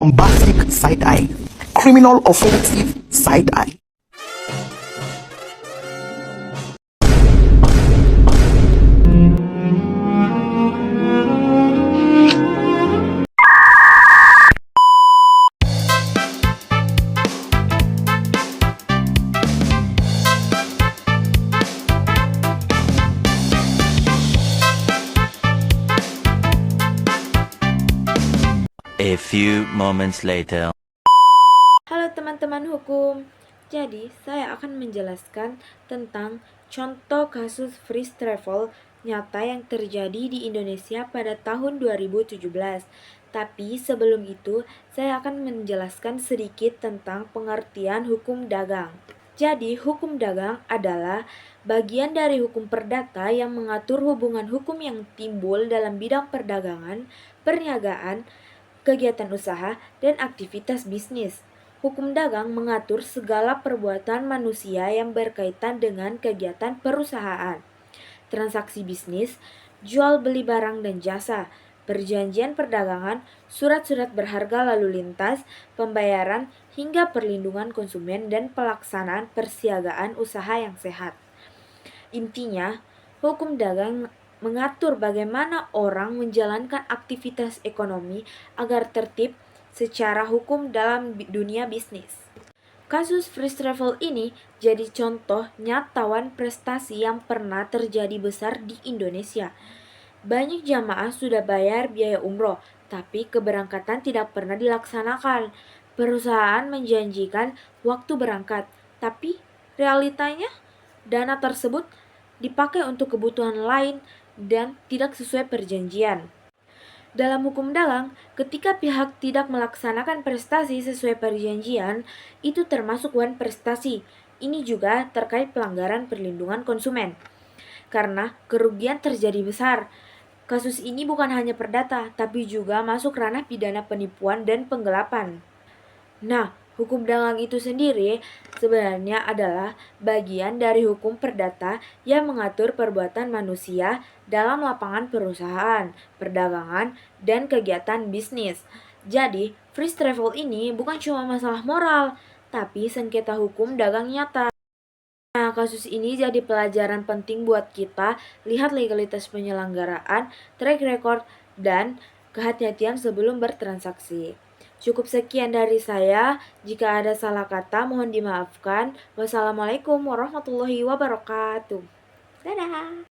Bombastic side eye, criminal offensive side eye. A few moments later. Halo teman-teman hukum. Jadi, saya akan menjelaskan tentang contoh kasus freeze travel nyata yang terjadi di Indonesia pada tahun 2017. Tapi sebelum itu, saya akan menjelaskan sedikit tentang pengertian hukum dagang. Jadi, hukum dagang adalah bagian dari hukum perdata yang mengatur hubungan hukum yang timbul dalam bidang perdagangan, perniagaan, kegiatan usaha, dan aktivitas bisnis. Hukum dagang mengatur segala perbuatan manusia yang berkaitan dengan kegiatan perusahaan, transaksi bisnis, jual beli barang dan jasa, perjanjian perdagangan, surat-surat berharga lalu lintas, pembayaran, hingga perlindungan konsumen dan pelaksanaan persiagaan usaha yang sehat. Intinya, hukum dagang mengatur bagaimana orang menjalankan aktivitas ekonomi agar tertib secara hukum dalam dunia bisnis. Kasus freeze travel ini jadi contoh nyatawan prestasi yang pernah terjadi besar di Indonesia. Banyak jamaah sudah bayar biaya umroh, tapi keberangkatan tidak pernah dilaksanakan. Perusahaan menjanjikan waktu berangkat, tapi realitanya dana tersebut dipakai untuk kebutuhan lain dan tidak sesuai perjanjian. Dalam hukum dagang, ketika pihak tidak melaksanakan prestasi sesuai perjanjian, itu termasuk wan prestasi. Ini juga terkait pelanggaran perlindungan konsumen. Karena kerugian terjadi besar. Kasus ini bukan hanya perdata, tapi juga masuk ranah pidana penipuan dan penggelapan. Nah, hukum dagang itu sendiri sebenarnya adalah bagian dari hukum perdata yang mengatur perbuatan manusia dalam lapangan perusahaan, perdagangan, dan kegiatan bisnis. Jadi, freeze travel ini bukan cuma masalah moral, tapi sengketa hukum dagang nyata. Nah, kasus ini jadi pelajaran penting buat kita lihat legalitas penyelenggaraan, track record, dan kehati-hatian sebelum bertransaksi. Cukup sekian dari saya. Jika ada salah kata, mohon dimaafkan. Wassalamualaikum warahmatullahi wabarakatuh. Dadah.